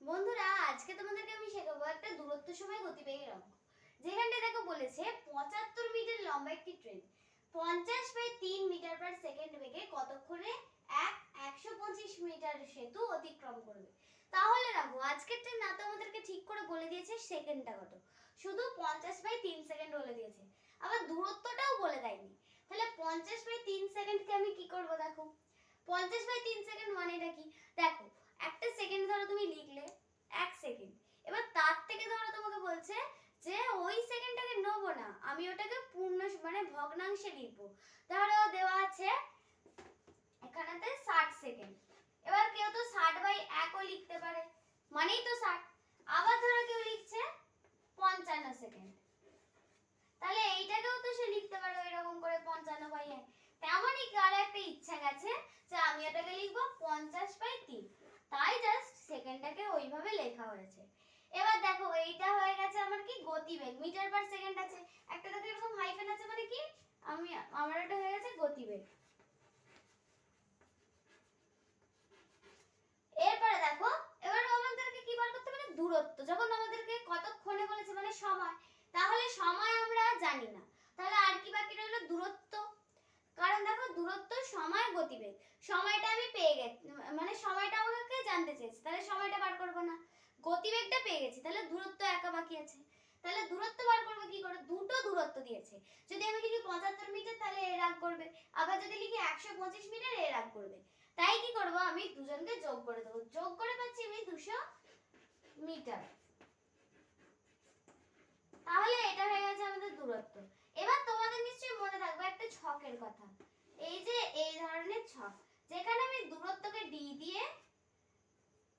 বন্ধুরা, আজকে তোমাদেরকে আমি শেখাবো একটা দূরত্ব সময় গতিবেগের অঙ্ক। যেখানটা দেখো বলেছে 75 মিটার লম্বা একটি ট্রেন 50/3 মিটার পার সেকেন্ড বেগে কতক্ষণে 125 মিটার সেতু অতিক্রম করবে। তাহলে দেখো আজকের ট্রেন না তোমাদেরকে ঠিক করে বলে দিয়েছে সেকেন্ডটা কত, শুধু 50/3 সেকেন্ড বলে দিয়েছে, আবার দূরত্বটাও বলে দেয়নি। তাহলে 50/3 সেকেন্ডকে আমি কি করব দেখো, 50/3 সেকেন্ড মানেটা কি দেখো, একটা সেকেন্ড ধরো তুমি লিখলে 1 সেকেন্ড, এবার তার থেকে ধরো তোমাকে বলছে যে ওই সেকেন্ডটাকে নেব না, আমি ওটাকে পূর্ণ মানে ভগ্নাংশে লিখবো। ধরো দেওয়া আছে এখানেতে 60 সেকেন্ড, এবার কেউ তো 60/1 ও লিখতে পারে, মানেই তো 60। আবার ধরো কেউ লিখছে 55 সেকেন্ড, তাহলে এইটাকেও তো সে লিখতে পারে এরকম করে 55/1। তেমনই কার একটা ইচ্ছা গেছে যে আমি এটাকে লিখবো 50/3, তাই জাস্ট সেকেন্ডটাকে ওইভাবে লেখা হয়েছে। এবার দেখো এইটা হয়ে গেছে আমার কি গতিবেগ, মিটার পার সেকেন্ড আছে, একটা দেখো এরকম হাইফেন আছে মানে কি আমার এটা হয়ে গেছে গতিবেগ। এরপরে দেখো এবার আমাদেরকে কি বার করতে হবে, দূরত্ব। যখন আমাদেরকে কতক্ষণে বলেছে মানে সময়, তাহলে সময় আমরা জানি না, তাহলে আর কি বাকি রইলো দূরত্ব। কারণ দেখো দূরত্ব সময় গতিবেগ, সময়টা আমি পেয়ে গেছি মানে সময়টা আমাকে জানতে চেয়েছে, তাহলে সময়টা বার করব না, গতিবেগটা পেয়ে গেছি, তাহলে দূরত্ব একা বাকি আছে। তাহলে দূরত্ব বার করব কি করে, দুটো দূরত্ব দিয়েছে, যদি আমি লিখি 75 মিটার তাহলে এ রাগ করবে, আবার যদি লিখি 125 মিটার এ রাগ করবে। তাই কি করব, আমি দুজনকে যোগ করে দেবো, যোগ করে পাচ্ছি আমি 200 মিটার। তাহলে এটা হয়ে গেছে আমাদের দূরত্ব। এবার তোমাদের নিশ্চয়ই মনে থাকবে একটা ছকের কথা, এই যে এই ধরনের ছক, যেখানে আমি দূরত্বকে d দিয়ে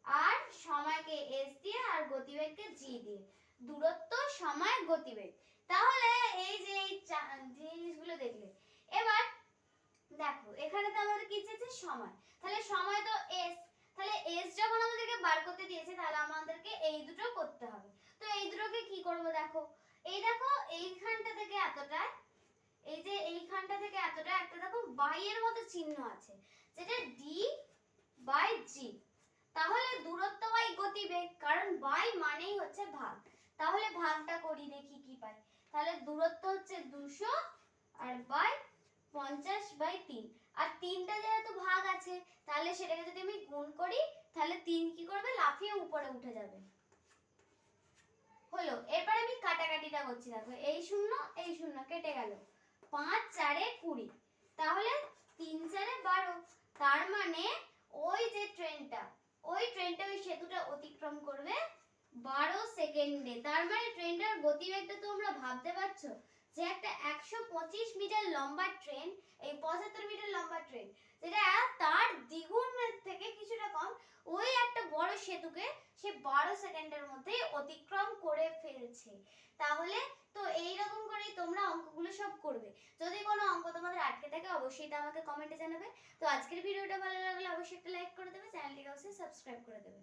আর সময়কে s দিয়ে আর গতিবেগকে g দিয়ে, দূরত্ব সময় গতিবেগ। তাহলে এই যে এই জিনিসগুলো দেখলে, এবার দেখো এখানে তো আমাদের কি চেয়েছে সময়, তাহলে সময় তো s, তাহলে s যখন আমাদেরকে বার করতে দিয়েছে তাহলে আমাদেরকে এই দুটো করতে হবে। তো এই দুটোকে কি করব দেখো, এই দেখো এইখানটা থেকে এতটা, এই যে এইখানটা থেকে এতটা একটা দেখো বাই এর মতো চিহ্ন আছে, যেটা d/g। তাহলে দূরত্ব বাই গতিবেগ, কারণ বাই মানেই হচ্ছে ভাগ, তাহলে ভাগটা করি দেখি কি পাই। তাহলে দূরত্ব হচ্ছে 200 আর বাই 50/3, আর 3টা যেহেতু ভাগ আছে তাহলে সেটাকে যদি আমি গুণ করি তাহলে 3 কি করবে, লাফিয়ে উপরে উঠে যাবে। হলো, এরপর আমি কাটাকাটিটা করছি, দেখো এই শূন্য এই শূন্য কেটে গেল, 5 4 20, তাহলে 3 4 12, তার মানে ওই যে ট্রেনটা ওই সেতুটা অতিক্রম করবে 12 সেকেন্ডে। তার মানে ট্রেনটার গতিবেগটা তোমরা ভাবতে পারছো যে একটা 125 মিটার লম্বা ট্রেন, এই 75 মিটার লম্বা ট্রেন, যেটা তার দ্বিগুণের থেকে কিছুটা কম, ওই একটা বড় সেতুকে সে 12 সেকেন্ডের মধ্যে অতিক্রম করে ফেলছে। তাহলে তো এইরকম করেই তোমরা অঙ্কগুলো সব করবে। যদি কোনো অঙ্ক তোমাদের আটকে থাকে অবশ্যই তা আমাকে কমেন্টে জানাবে। তো আজকের ভিডিওটা ভালো লাগলে অবশ্যই একটা লাইক করে দেবে, চ্যানেলটিকে অবশ্যই সাবস্ক্রাইব করে দেবে।